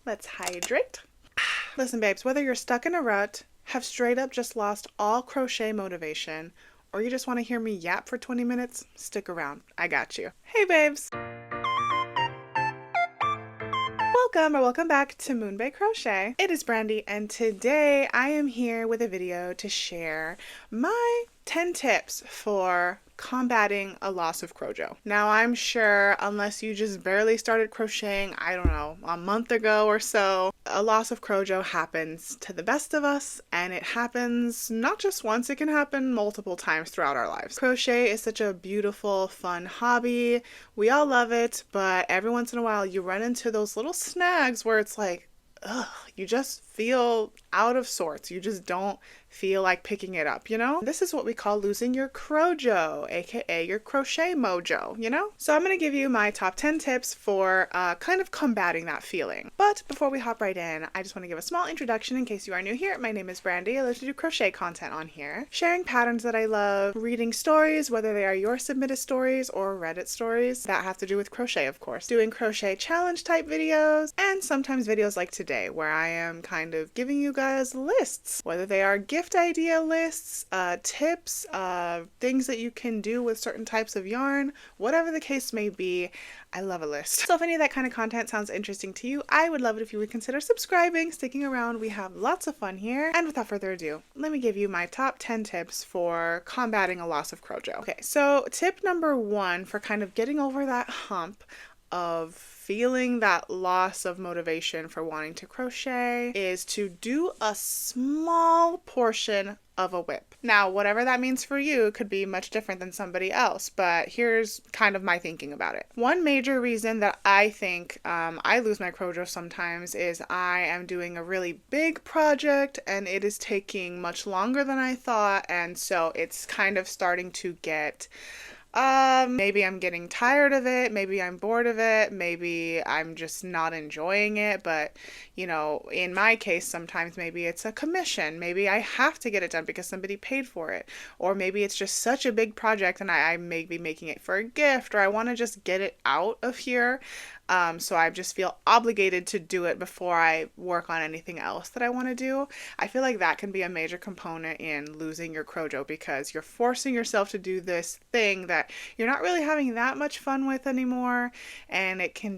Let's hydrate. Listen, babes, whether you're stuck in a rut, have straight up just lost all crochet motivation, or you just want to hear me yap for 20 minutes, stick around. I got you. Hey, babes. Welcome back to Moonbae Crochet. It is Brandy, and today I am here with a video to share my 10 tips for combating a loss of Crojo. Now, I'm sure unless you just barely started crocheting, I don't know, a month ago or so, a loss of Crojo happens to the best of us, and it happens not just once, it can happen multiple times throughout our lives. Crochet is such a beautiful, fun hobby. We all love it, but every once in a while you run into those little snags where it's like, ugh, you just feel out of sorts. You just don't feel like picking it up, you know? This is what we call losing your Crojo, aka your crochet mojo, you know? So I'm going to give you my top 10 tips for kind of combating that feeling. But before we hop right in, I just want to give a small introduction in case you are new here. My name is Brandy. I love to do crochet content on here, sharing patterns that I love, reading stories, whether they are your submitted stories or Reddit stories that have to do with crochet, of course, doing crochet challenge type videos, and sometimes videos like today where I am kind of giving you guys lists, whether they are gift idea lists, tips, things that you can do with certain types of yarn, whatever the case may be. I love a list. So if any of that kind of content sounds interesting to you, I would love it if you would consider subscribing, sticking around. We have lots of fun here. And without further ado, let me give you my top 10 tips for combating a loss of Crojo. Okay, so tip number 1 for kind of getting over that hump of feeling that loss of motivation for wanting to crochet is to do a small portion of a whip. Now, whatever that means for you could be much different than somebody else, but here's kind of my thinking about it. One major reason that I think I lose my Crojo sometimes is I am doing a really big project and it is taking much longer than I thought, and so it's kind of starting to get maybe I'm getting tired of it, maybe I'm bored of it, maybe I'm just not enjoying it, but you know, in my case, sometimes maybe it's a commission, maybe I have to get it done because somebody paid for it, or maybe it's just such a big project and I may be making it for a gift, or I want to just get it out of here. So I just feel obligated to do it before I work on anything else that I want to do. I feel like that can be a major component in losing your Crojo because you're forcing yourself to do this thing that you're not really having that much fun with anymore, and it can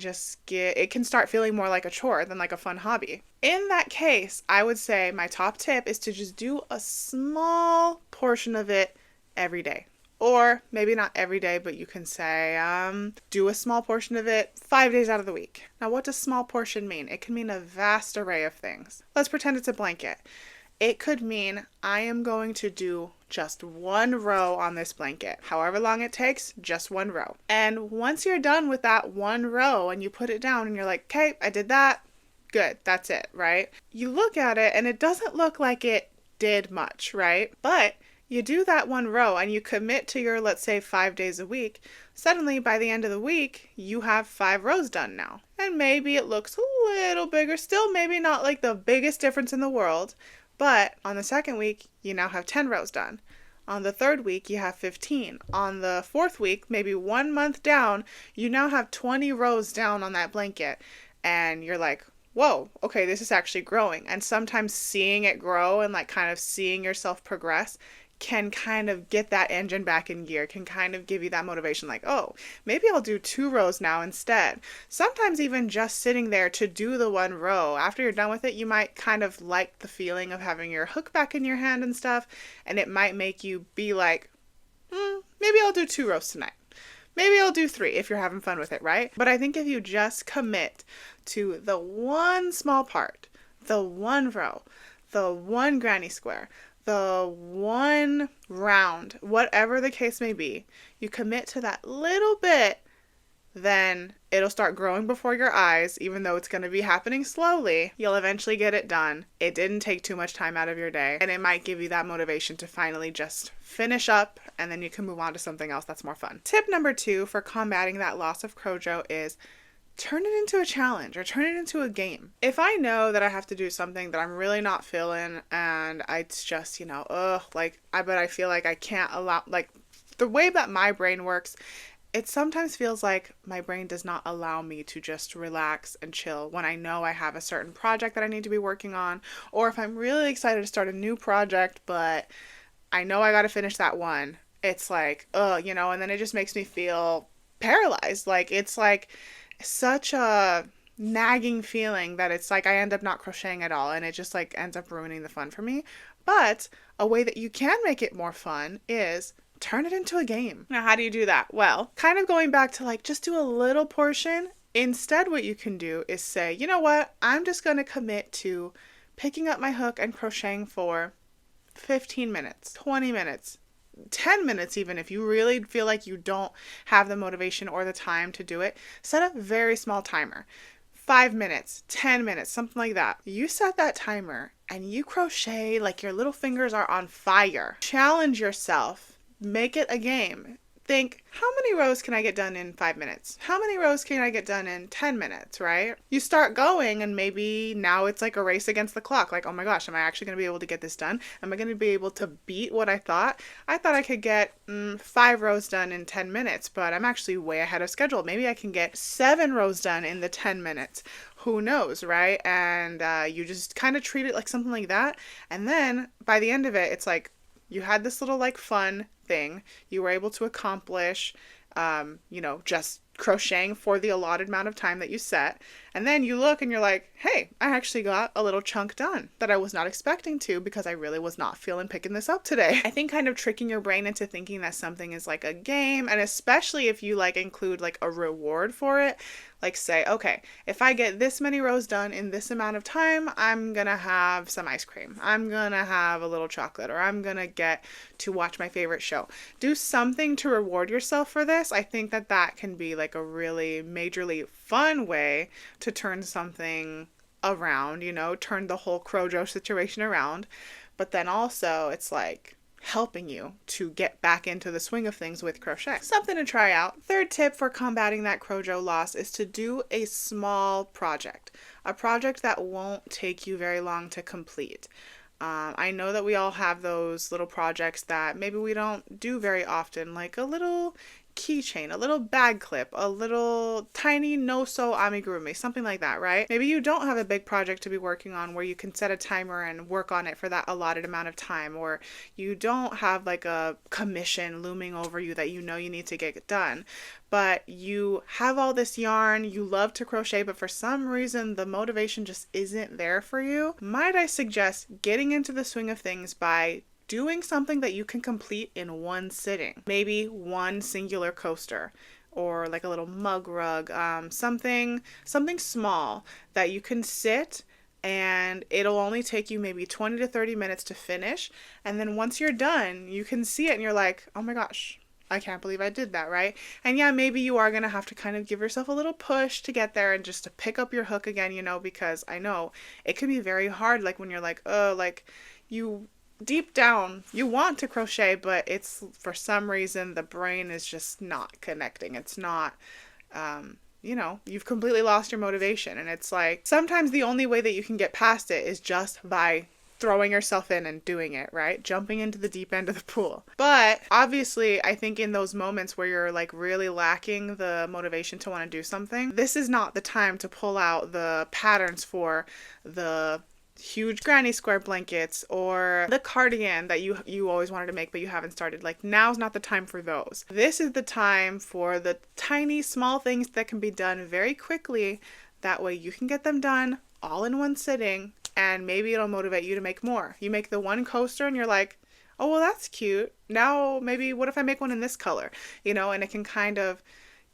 start feeling more like a chore than like a fun hobby. In that case, I would say my top tip is to just do a small portion of it every day. Or maybe not every day, but you can say, do a small portion of it 5 days out of the week. Now, what does small portion mean? It can mean a vast array of things. Let's pretend it's a blanket. It could mean I am going to do just one row on this blanket. However long it takes, just one row. And once you're done with that one row and you put it down and you're like, okay, I did that. Good, that's it, right? You look at it and it doesn't look like it did much, right? But you do that one row and you commit to your, let's say, 5 days a week. Suddenly, by the end of the week, you have 5 rows done now. And maybe it looks a little bigger. Still, maybe not like the biggest difference in the world. But on the second week, you now have 10 rows done. On the third week, you have 15. On the fourth week, maybe 1 month down, you now have 20 rows down on that blanket. And you're like, whoa, okay, this is actually growing. And sometimes seeing it grow and like kind of seeing yourself progress can kind of get that engine back in gear, can kind of give you that motivation like, oh, maybe I'll do 2 rows now instead. Sometimes even just sitting there to do the one row, after you're done with it, you might kind of like the feeling of having your hook back in your hand and stuff, and it might make you be like, maybe I'll do 2 rows tonight. Maybe I'll do 3 if you're having fun with it, right? But I think if you just commit to the one small part, the one row, the one granny square, the one round, whatever the case may be, you commit to that little bit, then it'll start growing before your eyes, even though it's going to be happening slowly. You'll eventually get it done. It didn't take too much time out of your day, and it might give you that motivation to finally just finish up, and then you can move on to something else that's more fun. Tip number 2 for combating that loss of Crojo is turn it into a challenge or turn it into a game. If I know that I have to do something that I'm really not feeling and it's just, but I feel like I can't allow, like the way that my brain works, it sometimes feels like my brain does not allow me to just relax and chill when I know I have a certain project that I need to be working on, or if I'm really excited to start a new project, but I know I got to finish that one. It's like, and then it just makes me feel paralyzed. Like, it's like such a nagging feeling that it's like I end up not crocheting at all, and it just like ends up ruining the fun for me. But a way that you can make it more fun is turn it into a game. Now, how do you do that? Well, kind of going back to like just do a little portion. Instead, what you can do is say, you know what? I'm just going to commit to picking up my hook and crocheting for 15 minutes, 20 minutes, 10 minutes even. If you really feel like you don't have the motivation or the time to do it, set a very small timer. 5 minutes, 10 minutes, something like that. You set that timer and you crochet like your little fingers are on fire. Challenge yourself. Make it a game. Think, how many rows can I get done in 5 minutes? How many rows can I get done in 10 minutes, right? You start going, and maybe now it's like a race against the clock. Like, oh my gosh, am I actually going to be able to get this done? Am I going to be able to beat what I thought? I thought I could get 5 rows done in 10 minutes, but I'm actually way ahead of schedule. Maybe I can get 7 rows done in the 10 minutes. Who knows, right? And you just kind of treat it like something like that. And then by the end of it, it's like, you had this little like fun thing you were able to accomplish, just crocheting for the allotted amount of time that you set. And then you look and you're like, hey, I actually got a little chunk done that I was not expecting to, because I really was not feeling picking this up today. I think kind of tricking your brain into thinking that something is like a game, and especially if you like include like a reward for it, like say, okay, if I get this many rows done in this amount of time, I'm gonna have some ice cream, I'm gonna have a little chocolate, or I'm gonna get to watch my favorite show. Do something to reward yourself for this. I think that that can be like a really majorly fun way to turn something around, turn the whole Crojo situation around. But then also it's like helping you to get back into the swing of things with crochet. Something to try out. Third tip for combating that Crojo loss is to do a small project. A project that won't take you very long to complete. I know that we all have those little projects that maybe we don't do very often, like a little keychain, a little bag clip, a little tiny no-sew amigurumi, something like that, right? Maybe you don't have a big project to be working on where you can set a timer and work on it for that allotted amount of time, or you don't have like a commission looming over you that you know you need to get done, but you have all this yarn, you love to crochet, but for some reason the motivation just isn't there for you. Might I suggest getting into the swing of things by doing something that you can complete in one sitting. Maybe one singular coaster, or like a little mug rug, something small that you can sit, and it'll only take you maybe 20 to 30 minutes to finish. And then once you're done, you can see it and you're like, oh my gosh, I can't believe I did that, right? And yeah, maybe you are going to have to kind of give yourself a little push to get there and just to pick up your hook again, because I know it can be very hard, like when you're like, oh, like you deep down you want to crochet, but it's for some reason the brain is just not connecting. It's not, you've completely lost your motivation. And it's like sometimes the only way that you can get past it is just by throwing yourself in and doing it, right? Jumping into the deep end of the pool. But obviously, I think in those moments where you're like really lacking the motivation to want to do something, this is not the time to pull out the patterns for the huge granny square blankets or the cardigan that you always wanted to make but you haven't started. Like, now's not the time for those. This is the time for the tiny small things that can be done very quickly. That way you can get them done all in one sitting, and maybe it'll motivate you to make more. You make the one coaster and you're like, oh, well, that's cute. Now maybe what if I make one in this color? And it can kind of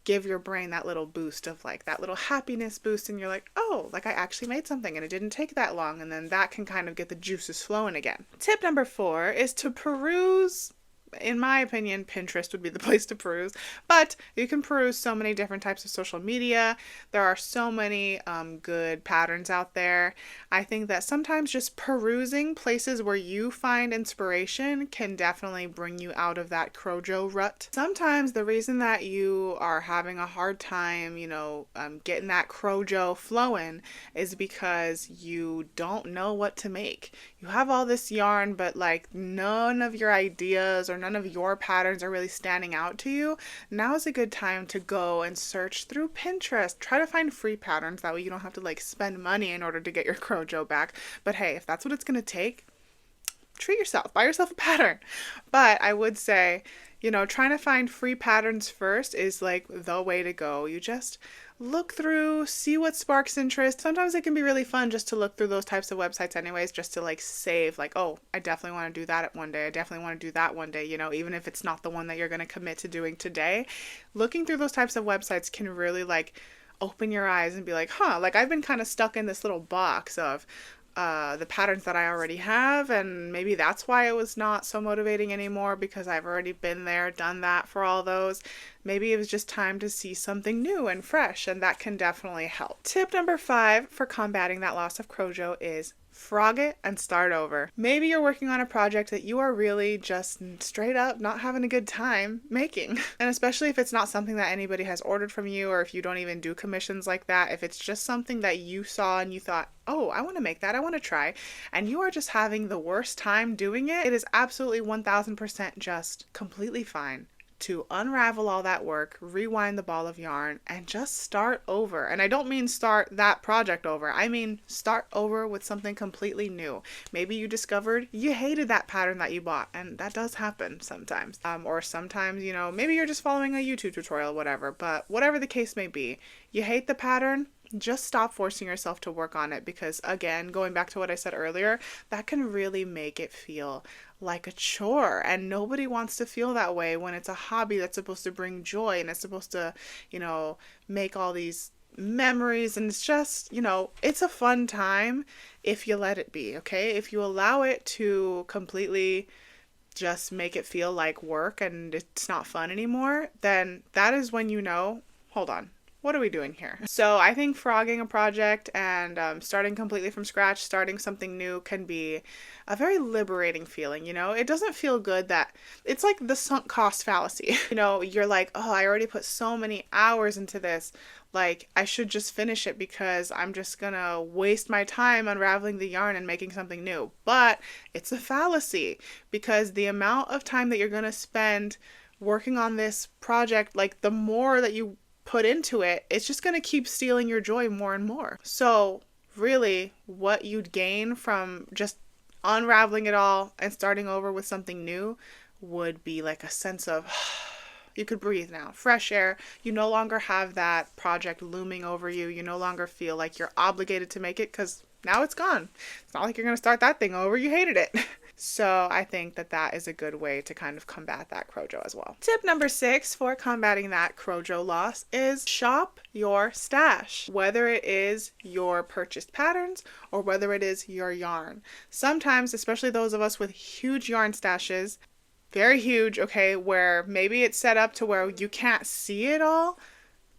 give your brain that little boost of like that little happiness boost, and you're like, oh, like I actually made something and it didn't take that long, and then that can kind of get the juices flowing again. Tip number 4 is to peruse. In my opinion, Pinterest would be the place to peruse, but you can peruse so many different types of social media. There are so many good patterns out there. I think that sometimes just perusing places where you find inspiration can definitely bring you out of that Crojo rut. Sometimes the reason that you are having a hard time, getting that Crojo flowing is because you don't know what to make. You have all this yarn, but like none of your ideas or or none of your patterns are really standing out to you, now is a good time to go and search through Pinterest. Try to find free patterns. That way you don't have to like spend money in order to get your Crojo back. But hey, if that's what it's going to take, treat yourself, buy yourself a pattern. But I would say, trying to find free patterns first is like the way to go. You just look through, see what sparks interest. Sometimes it can be really fun just to look through those types of websites anyways, just to like save like, oh, I definitely want to do that one day. I definitely want to do that one day, even if it's not the one that you're going to commit to doing today. Looking through those types of websites can really like open your eyes and be like, like I've been kind of stuck in this little box of the patterns that I already have, and maybe that's why it was not so motivating anymore, because I've already been there, done that for all those. Maybe it was just time to see something new and fresh, and that can definitely help. Tip number 5 for combating that loss of Crojo is frog it and start over. Maybe you're working on a project that you are really just straight up not having a good time making. And especially if it's not something that anybody has ordered from you, or if you don't even do commissions like that, if it's just something that you saw and you thought, oh, I want to make that, I want to try, and you are just having the worst time doing it, it is absolutely 1000% just completely fine to unravel all that work, rewind the ball of yarn, and just start over. And I don't mean start that project over. I mean start over with something completely new. Maybe you discovered you hated that pattern that you bought, and that does happen sometimes. Or sometimes, maybe you're just following a YouTube tutorial, whatever. But whatever the case may be, you hate the pattern, just stop forcing yourself to work on it, because again, going back to what I said earlier, that can really make it feel like a chore, and nobody wants to feel that way when it's a hobby that's supposed to bring joy and it's supposed to, make all these memories, and it's just, it's a fun time if you let it be, okay? If you allow it to completely just make it feel like work and it's not fun anymore, then that is when hold on, what are we doing here? So I think frogging a project and starting completely from scratch, starting something new, can be a very liberating feeling. It doesn't feel good that it's like the sunk cost fallacy. You're like, oh, I already put so many hours into this. Like, I should just finish it because I'm just gonna waste my time unraveling the yarn and making something new. But it's a fallacy, because the amount of time that you're gonna spend working on this project, like the more that you put into it, it's just going to keep stealing your joy more and more. So really, what you'd gain from just unraveling it all and starting over with something new would be like a sense of you could breathe now, fresh air. You no longer have that project looming over you. You no longer feel like you're obligated to make it, because now it's gone. It's not like you're going to start that thing over. You hated it. So I think that is a good way to kind of combat that Crojo as well. Tip number 6 for combating that Crojo loss is shop your stash, whether it is your purchased patterns or whether it is your yarn. Sometimes, especially those of us with huge yarn stashes, very huge, okay, where maybe it's set up to where you can't see it all,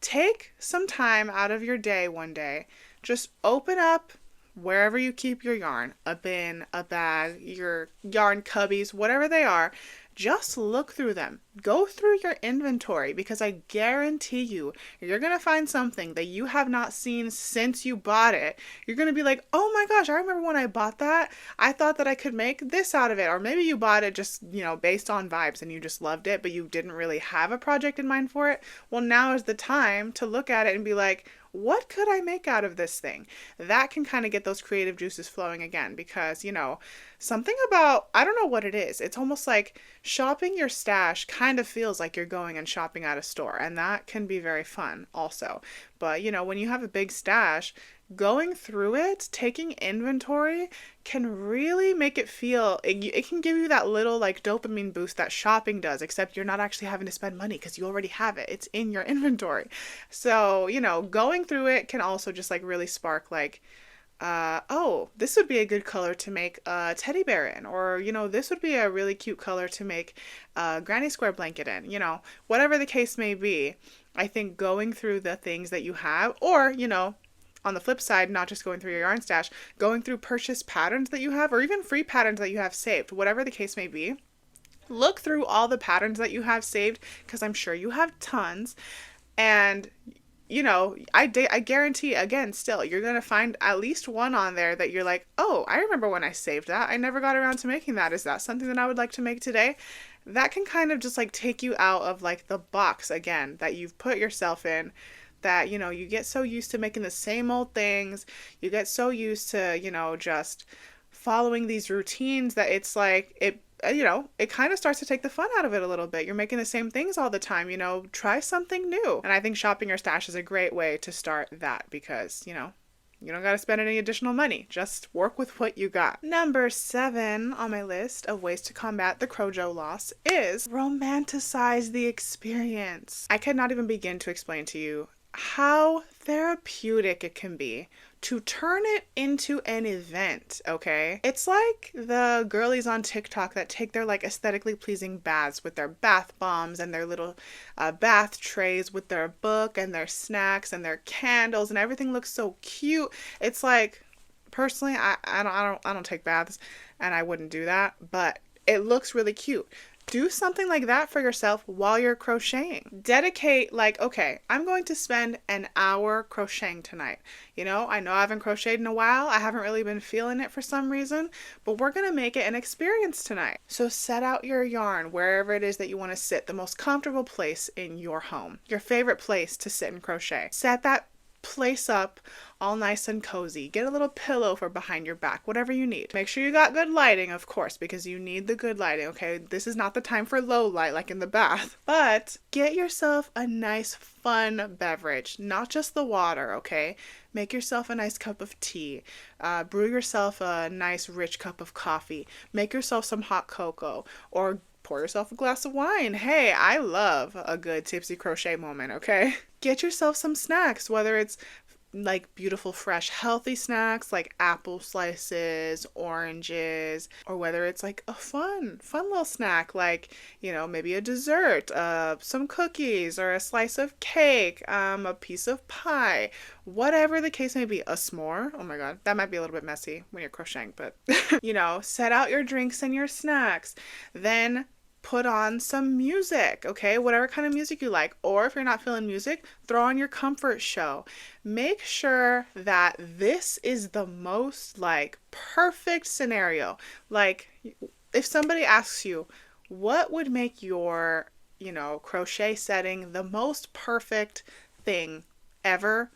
take some time out of your day one day. Just open up wherever you keep your yarn, a bin, a bag, your yarn cubbies, whatever they are. Just look through them. Go through your inventory, because I guarantee you're going to find something that you have not seen since you bought it. You're going to be like, oh my gosh, I remember when I bought that. I thought that I could make this out of it. Or maybe you bought it just, based on vibes and you just loved it, but you didn't really have a project in mind for it. Well, now is the time to look at it and be like, what could I make out of this thing? That can kind of get those creative juices flowing again, because, something about, I don't know what it is. It's almost like shopping your stash kind of feels like you're going and shopping at a store, and that can be very fun also. But, when you have a big stash, going through it, taking inventory can really make it feel, it can give you that little like dopamine boost that shopping does, except you're not actually having to spend money because you already have it. It's in your inventory. So, going through it can also just like really spark like, oh, this would be a good color to make a teddy bear in, or, this would be a really cute color to make a granny square blanket in, whatever the case may be. I think going through the things that you have, or, on the flip side, not just going through your yarn stash, going through purchased patterns that you have, or even free patterns that you have saved, whatever the case may be. Look through all the patterns that you have saved, because I'm sure you have tons, and you know, I guarantee, again, still, you're going to find at least one on there that you're like, oh, I remember when I saved that. I never got around to making that. Is that something that I would like to make today? That can kind of just like take you out of like the box again that you've put yourself in, that, you know, you get so used to making the same old things. You get so used to, you know, just following these routines that it's like you know, it kind of starts to take the fun out of it a little bit. You're making the same things all the time, you know, try something new. And I think shopping your stash is a great way to start that because, you know, you don't got to spend any additional money. Just work with what you got. Number 7 on my list of ways to combat the Crojo loss is romanticize the experience. I cannot even begin to explain to you how therapeutic it can be to turn it into an event, okay? It's like the girlies on TikTok that take their like aesthetically pleasing baths with their bath bombs and their little bath trays with their book and their snacks and their candles, and everything looks so cute. It's like, personally, I don't take baths and I wouldn't do that, but it looks really cute. Do something like that for yourself while you're crocheting. Dedicate, like, okay, I'm going to spend an hour crocheting tonight. You know I haven't crocheted in a while. I haven't really been feeling it for some reason, but we're going to make it an experience tonight. So set out your yarn wherever it is that you want to sit, the most comfortable place in your home, your favorite place to sit and crochet. Set that place up all nice and cozy. Get a little pillow for behind your back, whatever you need. Make sure you got good lighting, of course, because you need the good lighting, okay? This is not the time for low light like in the bath. But get yourself a nice, fun beverage, not just the water, okay? Make yourself a nice cup of tea. Brew yourself a nice, rich cup of coffee. Make yourself some hot cocoa, or pour yourself a glass of wine. Hey, I love a good tipsy crochet moment, okay? Get yourself some snacks, whether it's like beautiful, fresh, healthy snacks like apple slices, oranges, or whether it's like a fun little snack like, you know, maybe a dessert, some cookies or a slice of cake, a piece of pie, whatever the case may be. A s'more. Oh my God, that might be a little bit messy when you're crocheting, but you know, set out your drinks and your snacks. Then put on some music, okay? Whatever kind of music you like. Or if you're not feeling music, throw on your comfort show. Make sure that this is the most like perfect scenario. Like if somebody asks you, what would make your, you know, crochet setting the most perfect thing ever?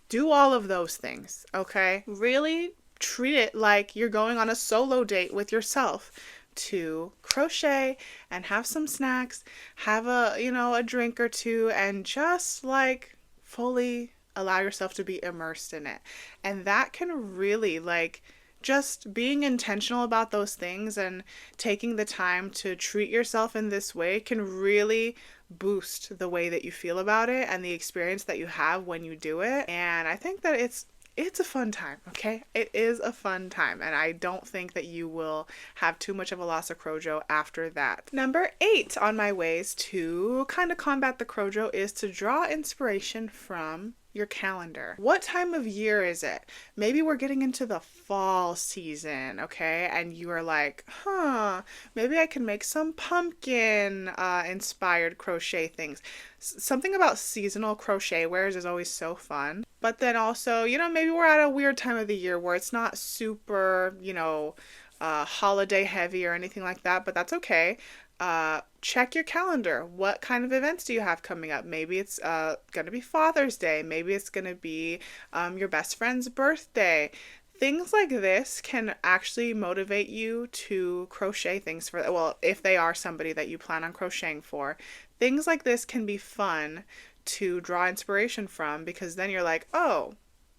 Do all of those things, okay? Really treat it like you're going on a solo date with yourself to crochet and have some snacks, have a drink or two, and just like fully allow yourself to be immersed in it. And that can really, like, just being intentional about those things and taking the time to treat yourself in this way can really boost the way that you feel about it and the experience that you have when you do it. And I think that it's a fun time, okay? It is a fun time, and I don't think that you will have too much of a loss of Crojo after that. Number 8 on my ways to kind of combat the Crojo is to draw inspiration from your calendar. What time of year is it? Maybe we're getting into the fall season, okay? And you are like, maybe I can make some pumpkin inspired crochet things. Something about seasonal crochet wares is always so fun. But then also, you know, maybe we're at a weird time of the year where it's not super, you know, holiday heavy or anything like that, but that's okay. Check your calendar. What kind of events do you have coming up? Maybe it's going to be Father's Day. Maybe it's going to be your best friend's birthday. Things like this can actually motivate you to crochet things for, well, if they are somebody that you plan on crocheting for. Things like this can be fun to draw inspiration from, because then you're like, oh,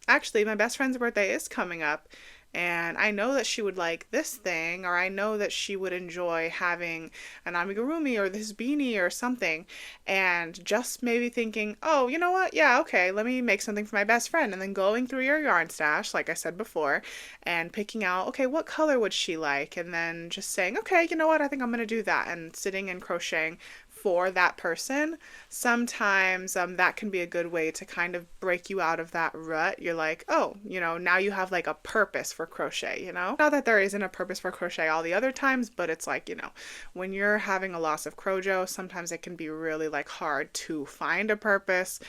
actually my best friend's birthday is coming up, and I know that she would like this thing, or I know that she would enjoy having an amigurumi or this beanie or something, and just maybe thinking, oh, you know what, yeah, okay, let me make something for my best friend, and then going through your yarn stash, like I said before, and picking out, okay, what color would she like, and then just saying, okay, you know what, I think I'm going to do that, and sitting and crocheting for that person, sometimes that can be a good way to kind of break you out of that rut. You're like, oh, now you have like a purpose for crochet, Not that there isn't a purpose for crochet all the other times, but it's like, when you're having a loss of Crojo, sometimes it can be really like hard to find a purpose.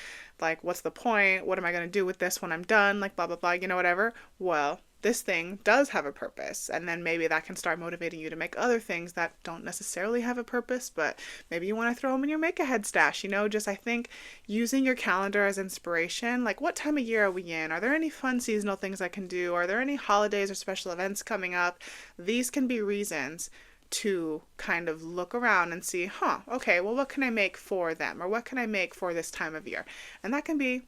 Like, what's the point? What am I going to do with this when I'm done? Like, blah, blah, blah, whatever. Well, this thing does have a purpose, and then maybe that can start motivating you to make other things that don't necessarily have a purpose, but maybe you want to throw them in your make-ahead stash, just I think using your calendar as inspiration, like what time of year are we in? Are there any fun seasonal things I can do? Are there any holidays or special events coming up? These can be reasons to kind of look around and see, okay, well, what can I make for them? Or what can I make for this time of year? And that can be,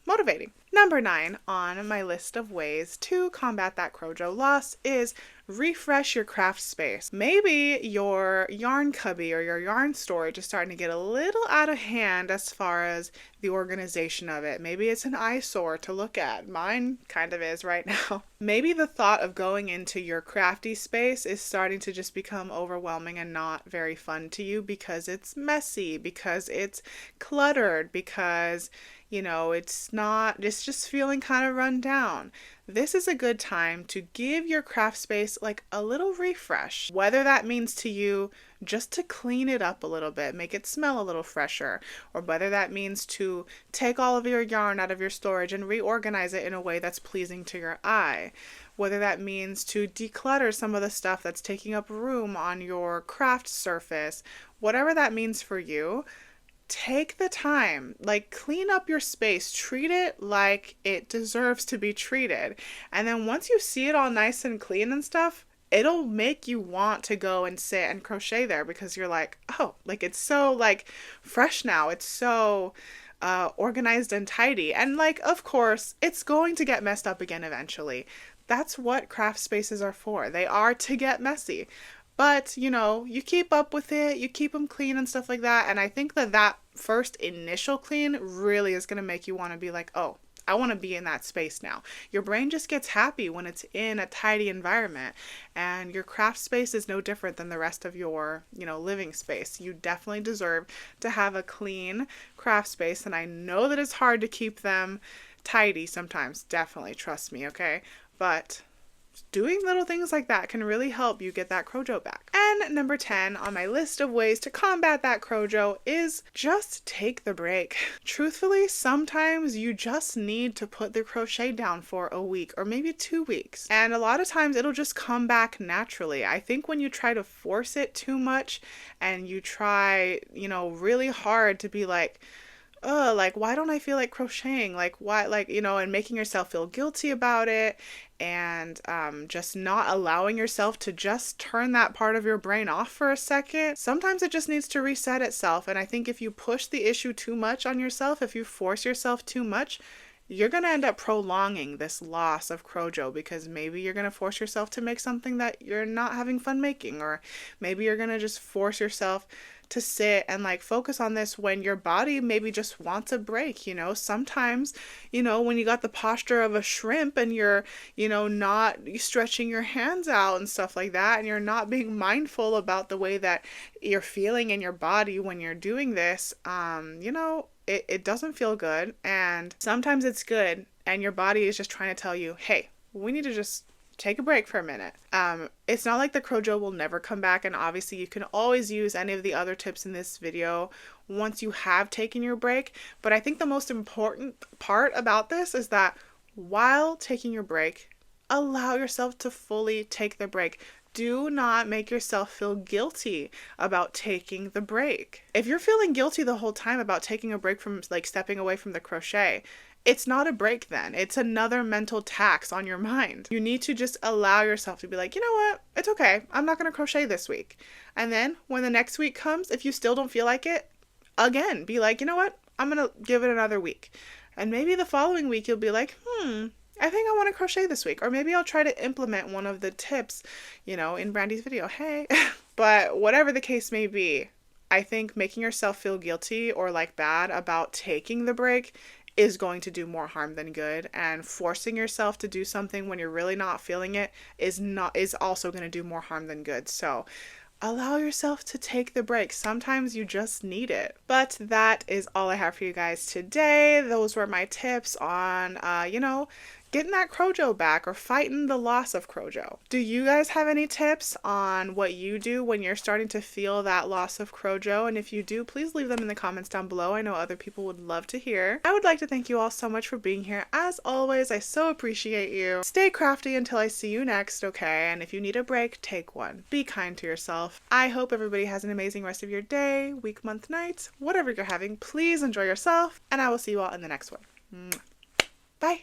motivating. Number 9 on my list of ways to combat that Crojo loss is refresh your craft space. Maybe your yarn cubby or your yarn storage is starting to get a little out of hand as far as the organization of it. Maybe it's an eyesore to look at. Mine kind of is right now. Maybe the thought of going into your crafty space is starting to just become overwhelming and not very fun to you because it's messy, because it's cluttered, because it's just feeling kind of run down. This is a good time to give your craft space like a little refresh, whether that means to you just to clean it up a little bit, make it smell a little fresher, or whether that means to take all of your yarn out of your storage and reorganize it in a way that's pleasing to your eye, whether that means to declutter some of the stuff that's taking up room on your craft surface, whatever that means for you. Take the time, like clean up your space, treat it like it deserves to be treated. And then once you see it all nice and clean and stuff, it'll make you want to go and sit and crochet there because you're like, oh, like it's so like fresh now. It's so organized and tidy. And like, of course, it's going to get messed up again eventually. That's what craft spaces are for. They are to get messy. But, you keep up with it, you keep them clean and stuff like that. And I think that first initial clean really is going to make you want to be like, oh, I want to be in that space now. Your brain just gets happy when it's in a tidy environment. And your craft space is no different than the rest of your, living space. You definitely deserve to have a clean craft space. And I know that it's hard to keep them tidy sometimes. Definitely, trust me, okay? But doing little things like that can really help you get that Crojo back. And number 10 on my list of ways to combat that Crojo is just take the break. Truthfully, sometimes you just need to put the crochet down for a week or maybe 2 weeks. And a lot of times it'll just come back naturally. I think when you try to force it too much and you try, really hard to be like, oh, like, why don't I feel like crocheting? Like, why, like, and making yourself feel guilty about it and just not allowing yourself to just turn that part of your brain off for a second. Sometimes it just needs to reset itself. And I think if you push the issue too much on yourself, if you force yourself too much, you're going to end up prolonging this loss of Crojo because maybe you're going to force yourself to make something that you're not having fun making, or maybe you're going to just force yourself to sit and like focus on this when your body maybe just wants a break. Sometimes, when you got the posture of a shrimp and you're, not stretching your hands out and stuff like that, and you're not being mindful about the way that you're feeling in your body when you're doing this, it doesn't feel good. And sometimes it's good and your body is just trying to tell you, hey, we need to just take a break for a minute. It's not like the Crojo will never come back, and obviously you can always use any of the other tips in this video once you have taken your break. But I think the most important part about this is that while taking your break, allow yourself to fully take the break. Do not make yourself feel guilty about taking the break. If you're feeling guilty the whole time about taking a break from like stepping away from the crochet, it's not a break then. It's another mental tax on your mind. You need to just allow yourself to be like, you know what? It's okay. I'm not going to crochet this week. And then when the next week comes, if you still don't feel like it, again, be like, you know what? I'm going to give it another week. And maybe the following week you'll be like, I think I want to crochet this week. Or maybe I'll try to implement one of the tips, in Brandy's video. Hey. But whatever the case may be, I think making yourself feel guilty or like bad about taking the break is going to do more harm than good, and forcing yourself to do something when you're really not feeling it is also going to do more harm than good. So allow yourself to take the break. Sometimes you just need it. But that is all I have for you guys today. Those were my tips on, getting that Crojo back or fighting the loss of Crojo. Do you guys have any tips on what you do when you're starting to feel that loss of Crojo? And if you do, please leave them in the comments down below. I know other people would love to hear. I would like to thank you all so much for being here. As always, I so appreciate you. Stay crafty until I see you next, okay? And if you need a break, take one. Be kind to yourself. I hope everybody has an amazing rest of your day, week, month, night, whatever you're having. Please enjoy yourself, and I will see you all in the next one. Bye!